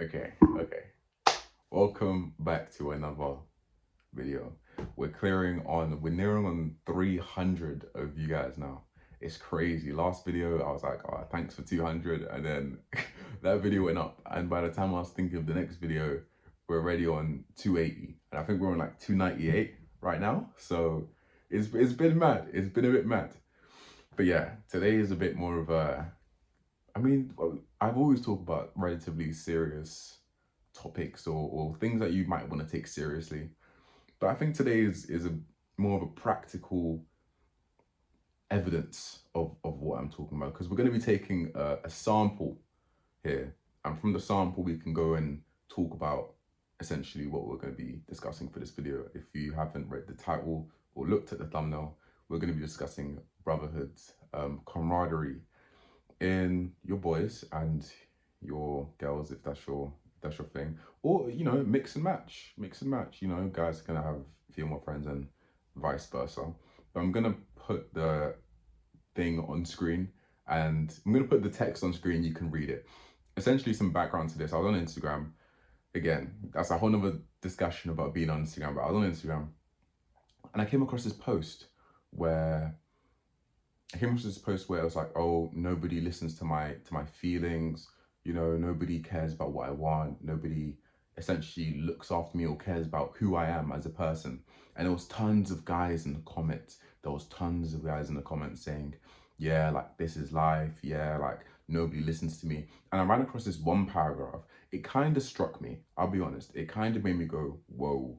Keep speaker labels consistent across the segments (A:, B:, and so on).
A: Okay. Welcome back to another video. We're nearing on 300 of you guys now. It's crazy. Last video, I was like, oh, thanks for 200. And then that video went up. And by the time I was thinking of the next video, we're already on 280. And I think we're on like 298 right now. So it's been mad. It's been a bit mad. But yeah, today is a bit more of a, I've always talked about relatively serious topics or things that you might want to take seriously. But I think today is a more of a practical evidence of what I'm talking about, because we're going to be taking a sample here. And from the sample, we can go and talk about essentially what we're going to be discussing for this video. If you haven't read the title or looked at the thumbnail, we're going to be discussing brotherhood, camaraderie in your boys and your girls, if that's your thing, or mix and match. Guys are gonna have female friends and vice versa. But I'm gonna put the thing on screen, and I'm gonna put the text on screen. You can read it. Essentially, some background to this. I was on Instagram. Again, that's a whole nother discussion about being on Instagram. But I was on Instagram, and I came across this post where it was like, oh, nobody listens to my feelings. Nobody cares about what I want. Nobody essentially looks after me or cares about who I am as a person. And there was tons of guys in the comments. Saying, yeah, like, this is life. Yeah, like, nobody listens to me. And I ran across this one paragraph. It kind of struck me. I'll be honest. It kind of made me go, whoa.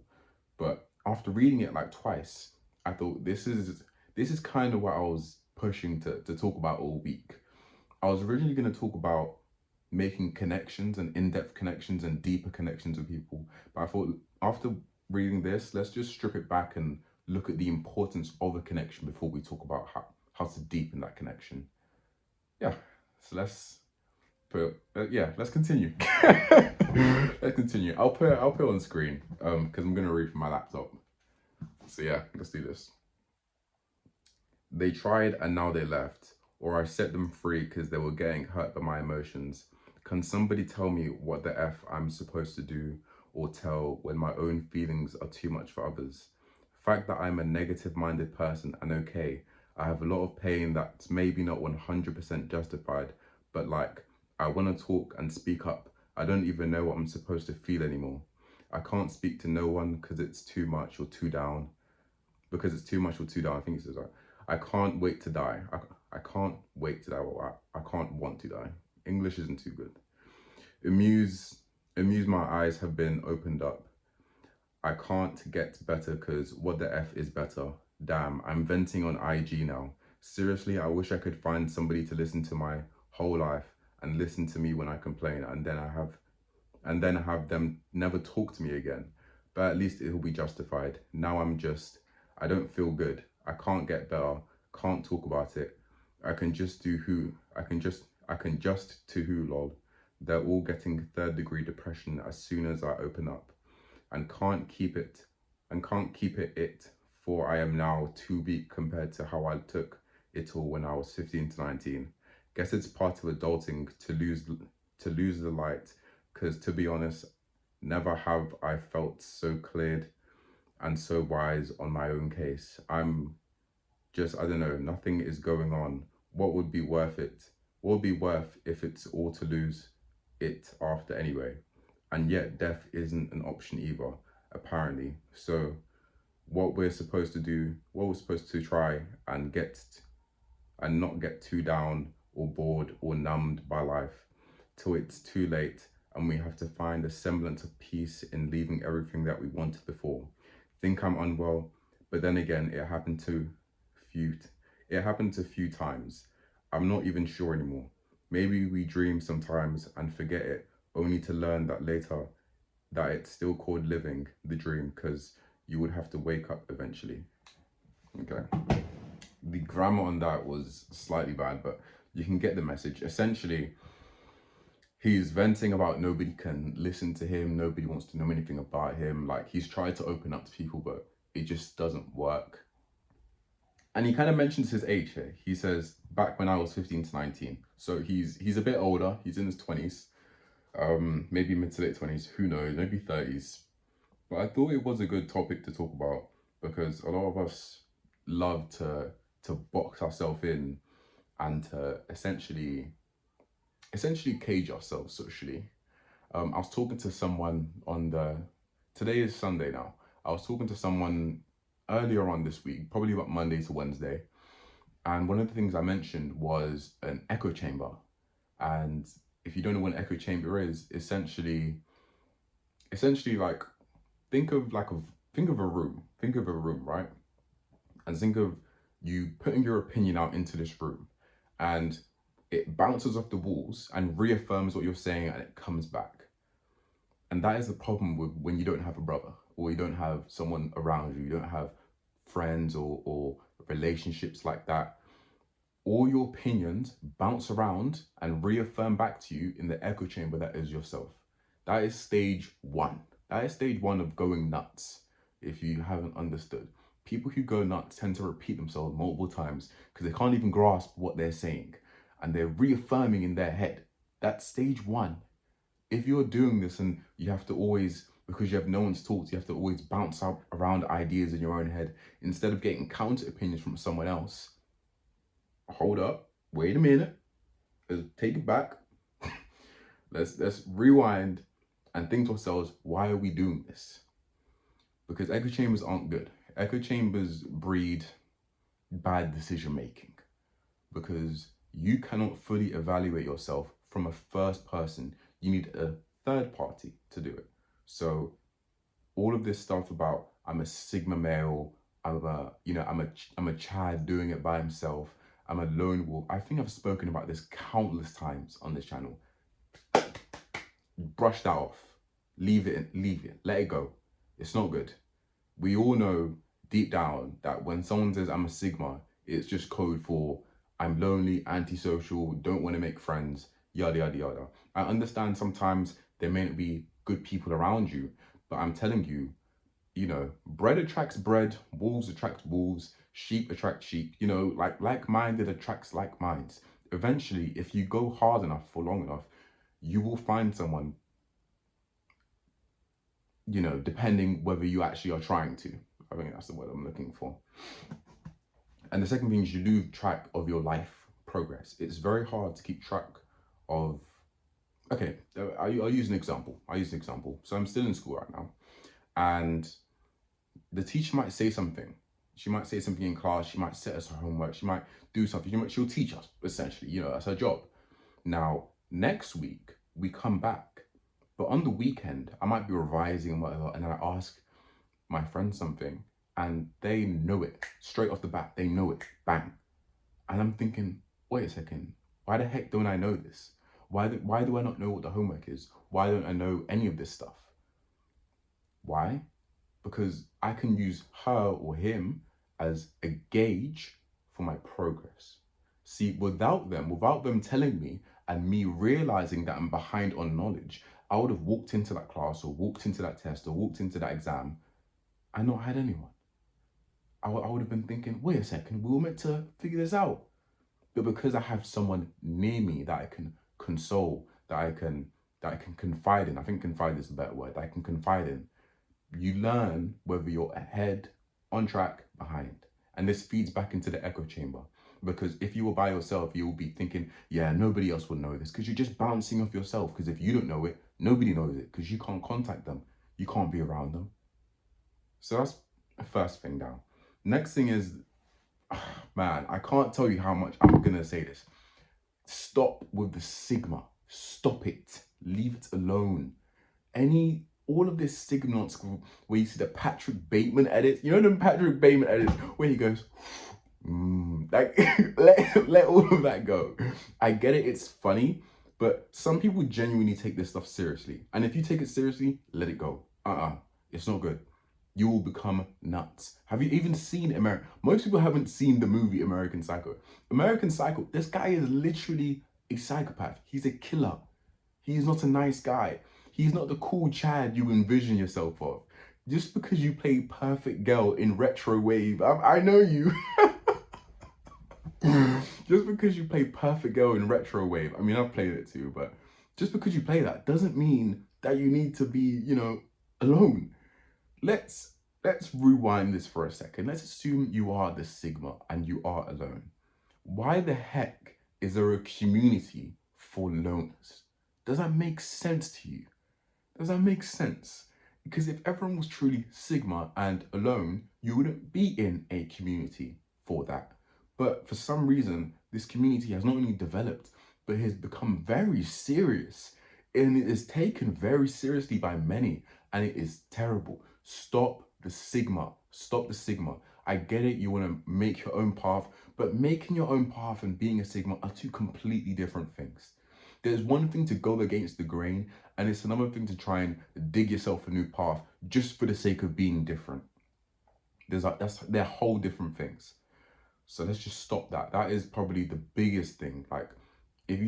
A: But after reading it like twice, I thought this is kind of what I was pushing to talk about all week. I was originally going to talk about making connections and in-depth connections and deeper connections with people. But I thought, after reading this, let's just strip it back and look at the importance of a connection before we talk about how to deepen that connection. Yeah, so let's continue. Let's continue. I'll put it on screen because I'm going to read from my laptop. So yeah, let's do this. They tried and now they left, or I set them free because they were getting hurt by my emotions. Can somebody tell me what the F I'm supposed to do or tell when my own feelings are too much for others? Fact that I'm a negative-minded person, and okay, I have a lot of pain that's maybe not 100% justified, but like, I want to talk and speak up. I don't even know what I'm supposed to feel anymore. I can't speak to no one because it's too much or too down. I think it says that. I can't wait to die. I can't wait to die. I can't want to die. English isn't too good. Amuse my eyes have been opened up. I can't get better because what the F is better. Damn, I'm venting on IG now. Seriously, I wish I could find somebody to listen to my whole life and listen to me when I complain, and then have them never talk to me again. But at least it will be justified. Now I don't feel good. I can't get better. Can't talk about it. I can just to who, lol. They're all getting 3rd-degree depression as soon as I open up, and can't keep it for I am now too weak compared to how I took it all when I was 15 to 19. Guess it's part of adulting to lose the light, because to be honest, never have I felt so cleared and so wise on my own case. I don't know, nothing is going on. What would be worth it? What would be worth if it's all to lose it after anyway? And yet death isn't an option either, apparently. So what we're supposed to try and not get too down or bored or numbed by life till it's too late, and we have to find a semblance of peace in leaving everything that we wanted before. Think I'm unwell, but then again, it happened a few times. I'm not even sure anymore. Maybe we dream sometimes and forget it, only to learn that later that it's still called living the dream, because you would have to wake up eventually. Okay. The grammar on that was slightly bad, but you can get the message. Essentially, he's venting about nobody can listen to him, nobody wants to know anything about him. Like, he's tried to open up to people, but it just doesn't work. And he kind of mentions his age here. He says, back when I was 15 to 19. So he's a bit older, he's in his 20s. maybe mid to late 20s, who knows, maybe 30s. But I thought it was a good topic to talk about because a lot of us love to box ourselves in and to essentially cage ourselves socially. I was talking to someone today is Sunday now. I was talking to someone earlier on this week, probably about Monday to Wednesday. And one of the things I mentioned was an echo chamber. And if you don't know what an echo chamber is, essentially like think of a room. Think of a room, right? And think of you putting your opinion out into this room and it bounces off the walls and reaffirms what you're saying and it comes back. And that is the problem with when you don't have a brother or you don't have someone around you, you don't have friends or relationships like that. All your opinions bounce around and reaffirm back to you in the echo chamber that is yourself. That is stage one. That is stage one of going nuts, if you haven't understood. People who go nuts tend to repeat themselves multiple times because they can't even grasp what they're saying and they're reaffirming in their head. That's stage one. If you're doing this and you have to always, because you have no one to talk to, you have to always bounce out around ideas in your own head instead of getting counter opinions from someone else. Hold up, wait a minute, let's take it back. let's rewind and think to ourselves, why are we doing this? Because echo chambers aren't good. Echo chambers breed bad decision making because you cannot fully evaluate yourself from a first person. You need a third party to do it. So all of this stuff about I'm a Sigma male, I'm a Chad doing it by himself, I'm a lone wolf. I think I've spoken about this countless times on this channel. Brush that off. Leave it, let it go. It's not good. We all know deep down that when someone says I'm a Sigma, it's just code for I'm lonely, antisocial, don't want to make friends, yada, yada, yada. I understand sometimes there may not be good people around you, but I'm telling you, bread attracts bread, wolves attract wolves, sheep attract sheep, like-minded attracts like minds. Eventually, if you go hard enough for long enough, you will find someone, depending whether you actually are trying to. I think that's the word I'm looking for. And the second thing is you lose track of your life progress. It's very hard to keep track of, okay, I'll use an example. So I'm still in school right now and the teacher might say something. She might say something in class. She might set us her homework. She might do something. She'll teach us, essentially. That's her job. Now, next week, we come back. But on the weekend, I might be revising and whatever, and I ask my friend something, and they know it. Straight off the bat, they know it. Bang. And I'm thinking, wait a second. Why the heck don't I know this? Why do I not know what the homework is? Why don't I know any of this stuff? Why? Because I can use her or him as a gauge for my progress. See, without them telling me and me realizing that I'm behind on knowledge, I would have walked into that class or walked into that test or walked into that exam and not had anyone. I would have been thinking, wait a second, we were meant to figure this out. But because I have someone near me that I can console, that I can confide in, I think confide is the better word, that I can confide in, you learn whether you're ahead, on track, behind. And this feeds back into the echo chamber. Because if you were by yourself, you will be thinking, yeah, nobody else will know this. Because you're just bouncing off yourself. Because if you don't know it, nobody knows it. Because you can't contact them. You can't be around them. So that's the first thing down. Next thing is, man, I can't tell you how much I'm going to say this. Stop with the Sigma. Stop it. Leave it alone. All of this Sigma school where you see the Patrick Bateman edits, them Patrick Bateman edits where he goes, let all of that go. I get it, it's funny, but some people genuinely take this stuff seriously. And if you take it seriously, let it go. It's not good. You will become nuts. Have you even seen most people haven't seen the movie American Psycho. American Psycho, this guy is literally a psychopath. He's a killer. He's not a nice guy. He's not the cool Chad you envision yourself of. Just because you play Perfect Girl in Retro Wave, I know you. Just because you play Perfect Girl in Retro Wave, I mean, I've played it too, but Just because you play that doesn't mean that you need to be, alone. Let's rewind this for a second. Let's assume you are the Sigma and you are alone. Why the heck is there a community for loners? Does that make sense to you? Does that make sense? Because if everyone was truly Sigma and alone, you wouldn't be in a community for that. But for some reason, this community has not only developed, but has become very serious. And it is taken very seriously by many. And it is terrible. Stop the Sigma. Stop the Sigma. I get it, you want to make your own path, but making your own path and being a Sigma are two completely different things. There's one thing to go against the grain, and it's another thing to try and dig yourself a new path just for the sake of being different. They're whole different things. So let's just stop that. That is probably the biggest thing. Like, if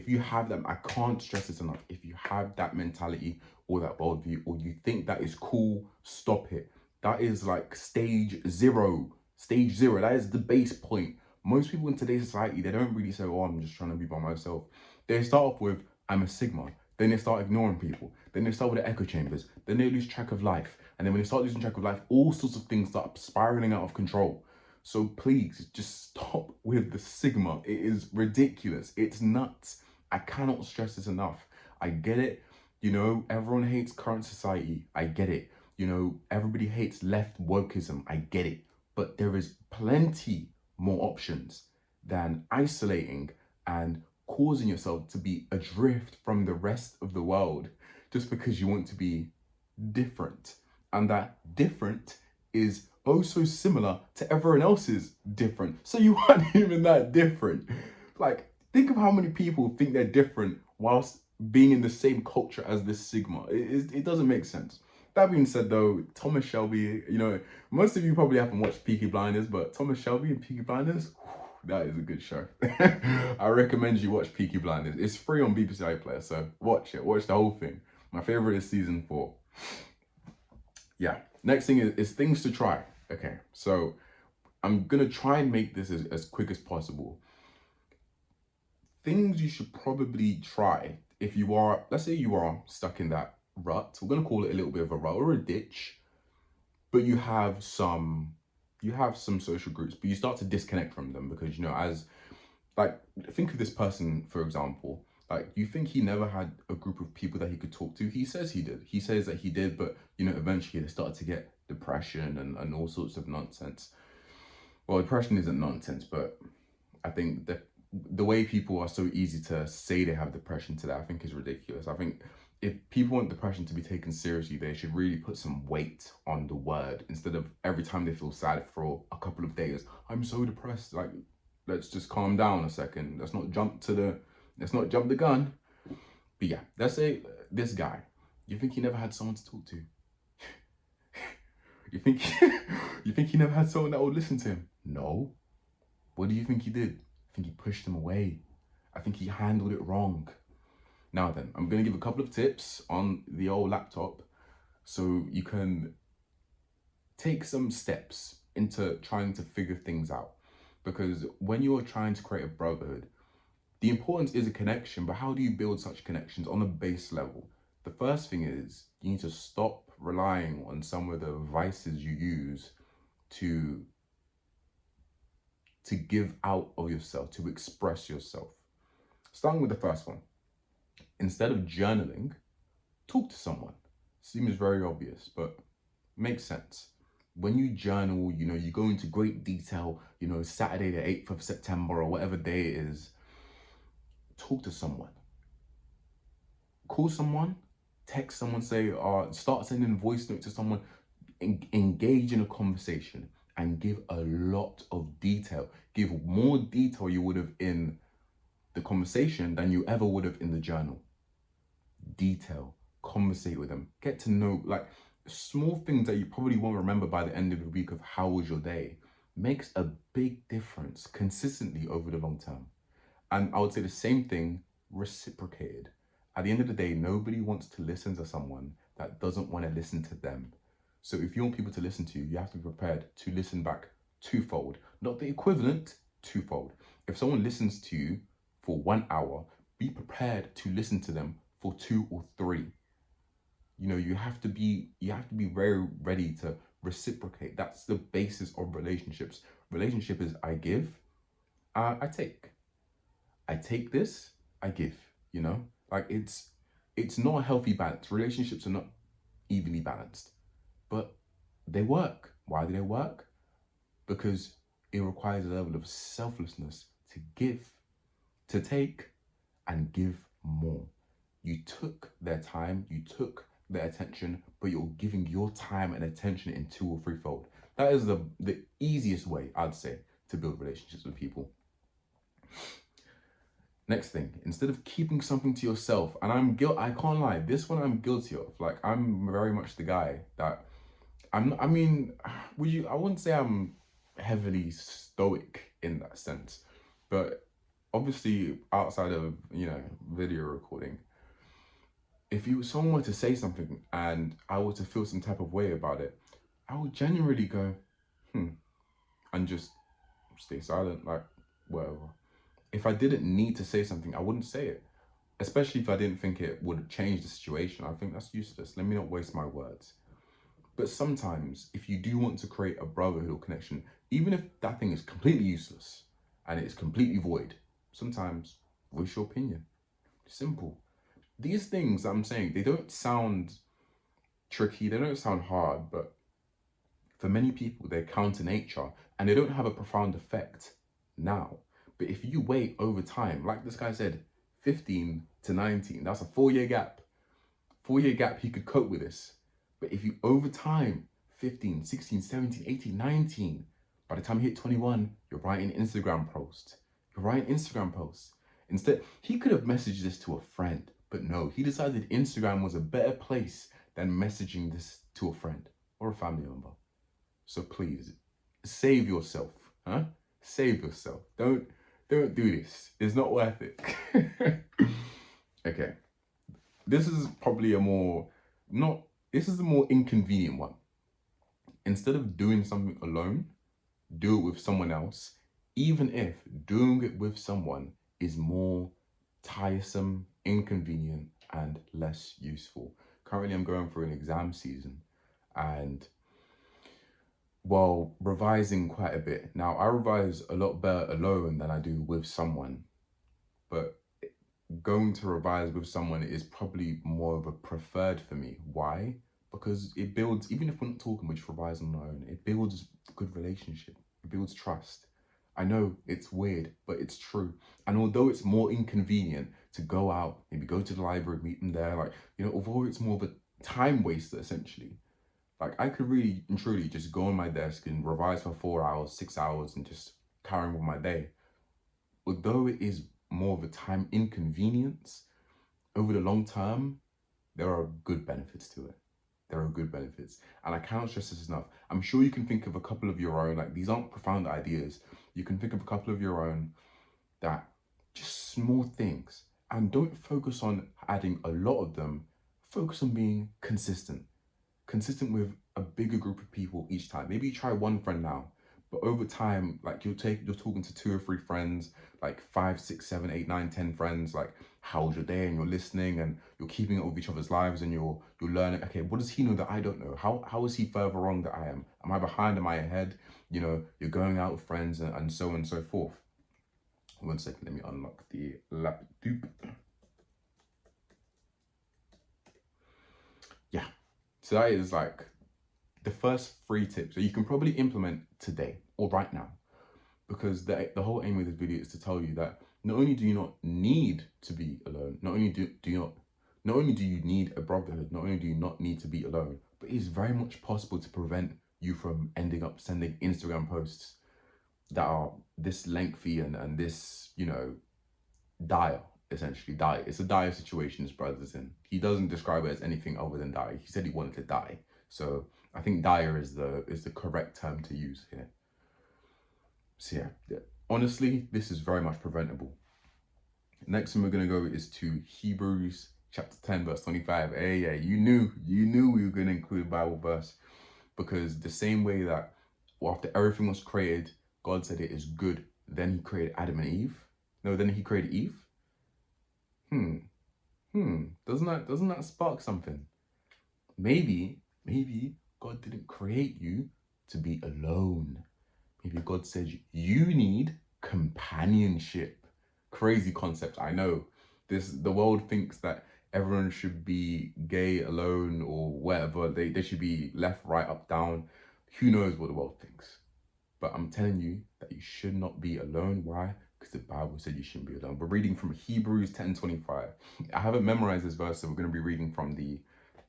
A: you have them, I can't stress this enough. If you have that mentality or that worldview, or you think that is cool, stop it. That is like stage zero. Stage zero. That is the base point. Most people in today's society, they don't really say, oh, I'm just trying to be by myself. They start off with, I'm a Sigma. Then they start ignoring people. Then they start with the echo chambers. Then they lose track of life. And then when they start losing track of life, all sorts of things start spiraling out of control. So please just stop with the Sigma. It is ridiculous. It's nuts. I cannot stress this enough. I get it. Everyone hates current society. I get it. Everybody hates left wokeism. I get it. But there is plenty more options than isolating and causing yourself to be adrift from the rest of the world just because you want to be different. And that different is oh so similar to everyone else's different. So you aren't even that different. Like, think of how many people think they're different whilst being in the same culture as this Sigma. It doesn't make sense. That being said though, Thomas Shelby, most of you probably haven't watched Peaky Blinders, but Thomas Shelby and Peaky Blinders, that is a good show. I recommend you watch Peaky Blinders. It's free on BBC iPlayer, so watch it. Watch the whole thing. My favorite is season 4. Yeah. Next thing is things to try. Okay, so I'm gonna try and make this as quick as possible. Things you should probably try if you are, let's say you are stuck in that rut. We're gonna call it a little bit of a rut or a ditch, but you have some social groups, but you start to disconnect from them because think of this person, for example. Like, you think he never had a group of people that he could talk to? He says he did. He says that he did, but eventually they started to get depression and all sorts of nonsense. Well, depression isn't nonsense, but I think that the way people are so easy to say they have depression today, I think is ridiculous. I think if people want depression to be taken seriously, they should really put some weight on the word instead of every time they feel sad for a couple of days, I'm so depressed. Like, let's just calm down a second. Let's not jump the gun. But yeah, let's say this guy, you think he never had someone to talk to? You think he never had someone that would listen to him? No. What do you think he did? I think he pushed him away. I think he handled it wrong. Now then, I'm going to give a couple of tips on the old laptop so you can take some steps into trying to figure things out. Because when you're trying to create a brotherhood, the importance is a connection, but how do you build such connections on a base level? The first thing is you need to stop relying on some of the vices you use to give out of yourself, to express yourself. Starting with the first one. Instead of journaling, talk to someone. Seems very obvious, but makes sense. When you journal, you go into great detail, Saturday the 8th of September or whatever day it is, talk to someone. Call someone, text someone, start sending a voice note to someone, engage in a conversation and give a lot of detail. Give more detail you would have in the conversation than you ever would have in the journal. Detail, conversate with them, get to know, like, small things that you probably won't remember by the end of the week of how was your day makes a big difference consistently over the long term. And I would say the same thing reciprocated. At the end of the day, nobody wants to listen to someone that doesn't want to listen to them. So if you want people to listen to you, you have to be prepared to listen back twofold, not the equivalent, twofold. If someone listens to you for 1 hour, be prepared to listen to them for 2 or 3. You know, you have to be very ready to reciprocate. That's the basis of relationships. Relationship is I give, I take. I take this, I give, you know? Like it's not a healthy balance. Relationships are not evenly balanced, but they work. Why do they work? Because it requires a level of selflessness to give, to take, and give more. You took their time, you took their attention, but you're giving your time and attention in 2 or 3-fold. That is the easiest way, I'd say, to build relationships with people. Next thing, instead of keeping something to yourself, and I can't lie, this one I'm guilty of. Like, I'm very much the guy that I wouldn't say I'm heavily stoic in that sense, but obviously outside of, you know, video recording, if someone were to say something and I were to feel some type of way about it, I would genuinely go, and just stay silent, like, whatever. If I didn't need to say something, I wouldn't say it. Especially if I didn't think it would change the situation. I think that's useless. Let me not waste my words. But sometimes, if you do want to create a brotherhood or connection, even if that thing is completely useless and it's completely void, sometimes voice your opinion. Simple. These things that I'm saying, they don't sound tricky, they don't sound hard, but for many people, they're counter nature and they don't have a profound effect now. But if you wait over time, like this guy said, 15 to 19, that's a 4-year gap. 4-year gap, he could cope with this. But if you over time, 15, 16, 17, 18, 19, by the time you hit 21, you're writing Instagram posts. Instead, he could have messaged this to a friend, but no, he decided Instagram was a better place than messaging this to a friend or a family member. So please, save yourself, huh? Save yourself. Don't do this. It's not worth it. Okay. This is probably this is a more inconvenient one. Instead of doing something alone, do it with someone else, even if doing it with someone is more tiresome, inconvenient, and less useful. Currently, I'm going through an exam season and revising quite a bit. Now, I revise a lot better alone than I do with someone, but going to revise with someone is probably more of a preferred for me. Why? Because it builds, even if we're not talking, we just revise on our own, it builds a good relationship. It builds trust. I know it's weird, but it's true. And although it's more inconvenient to go out, maybe go to the library, meet them there, like, you know, although it's more of a time waster essentially, like I could really and truly just go on my desk and revise for 4 hours, 6 hours and just carry on with my day. Although it is more of a time inconvenience, over the long term, there are good benefits to it. There are good benefits. And I cannot stress this enough. I'm sure you can think of a couple of your own, like these aren't profound ideas. You can think of a couple of your own that just small things. And don't focus on adding a lot of them. Focus on being consistent. Consistent with a bigger group of people each time. Maybe you try one friend now, but over time, like you're talking to 2 or 3 friends, like 5, 6, 7, 8, 9, 10 friends, like how's your day, and you're listening and you're keeping up with each other's lives and you're learning, okay, what does he know that I don't know? How is he further wrong than I am? Am I behind? Am I ahead? You know, you're going out with friends and so on and so forth. 1 second, let me unlock the laptop. Yeah, so that is like the first 3 tips that you can probably implement today or right now, because the whole aim of this video is to tell you that not only do you not need to be alone, not only do you need a brotherhood, not only do you not need to be alone, but it's very much possible to prevent you from ending up sending Instagram posts that are this lengthy and this, you know, dire, essentially dire. It's a dire situation this brother's in. He doesn't describe it as anything other than dire. He said he wanted to die. So I think dire is the correct term to use here. So yeah, honestly, this is very much preventable. Next thing we're going to go is to Hebrews chapter 10, verse 25. Hey, yeah, you knew we were going to include a Bible verse, because the same way that after everything was created, God said it is good. Then he created Adam and Eve. No, then he created Eve. Doesn't that spark something? Maybe God didn't create you to be alone. Maybe God said you need companionship. Crazy concept, I know. The world thinks that everyone should be gay, alone, or whatever. They should be left, right, up, down. Who knows what the world thinks? But I'm telling you that you should not be alone. Why? Because the Bible said you shouldn't be alone. We're reading from Hebrews 10:25. I haven't memorized this verse, so we're going to be reading from the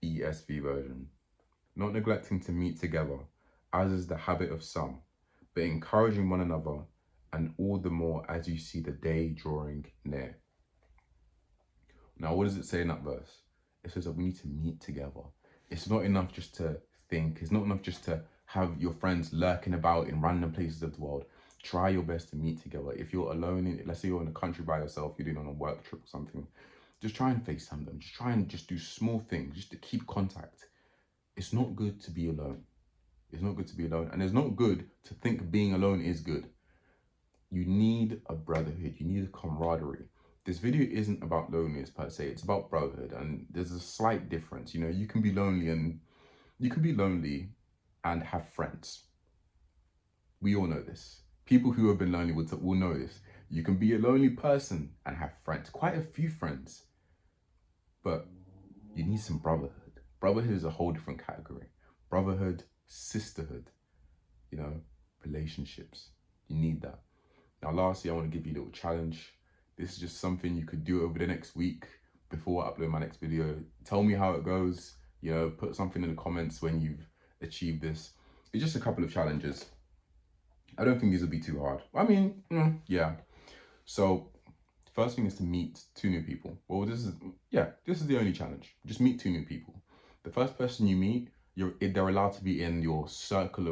A: ESV version. Not neglecting to meet together, as is the habit of some, but encouraging one another, and all the more as you see the day drawing near. Now, what does it say in that verse? It says that we need to meet together. It's not enough just to think. It's not enough just to have your friends lurking about in random places of the world. Try your best to meet together. If you're alone, let's say you're in a country by yourself, you're doing on a work trip or something, just try and FaceTime them. Just try and just do small things just to keep contact. It's not good to be alone. It's not good to be alone. And it's not good to think being alone is good. You need a brotherhood. You need a camaraderie. This video isn't about loneliness per se. It's about brotherhood. And there's a slight difference. You know, you can be lonely and have friends. We all know this. People who have been lonely will know this. You can be a lonely person and have friends. Quite a few friends. But you need some brotherhood. Brotherhood is a whole different category. Brotherhood, sisterhood, you know, relationships. You need that. Now, lastly, I want to give you a little challenge. This is just something you could do over the next week before I upload my next video. Tell me how it goes. You know, put something in the comments when you've achieved this. It's just a couple of challenges. I don't think these will be too hard. I mean, yeah. So, first thing is to meet 2 new people. Well, this is the only challenge. Just meet 2 new people. The first person you meet, they're allowed to be in your circle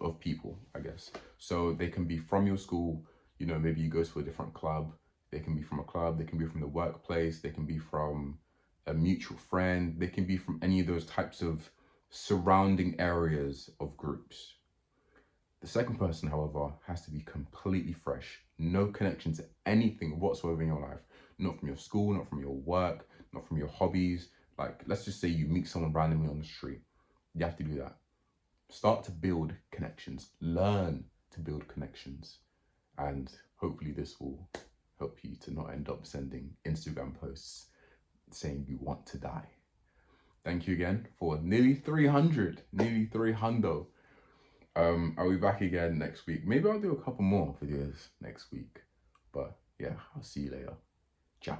A: of people, I guess. So they can be from your school, you know, maybe you go to a different club. They can be from a club, they can be from the workplace, they can be from a mutual friend, they can be from any of those types of surrounding areas of groups. The second person, however, has to be completely fresh. No connection to anything whatsoever in your life. Not from your school, not from your work, not from your hobbies. Like, let's just say you meet someone randomly on the street. You have to do that. Start to build connections. Learn to build connections. And hopefully this will help you to not end up sending Instagram posts saying you want to die. Thank you again for nearly 300. I'll be back again next week. Maybe I'll do a couple more videos next week. But yeah, I'll see you later. Ciao.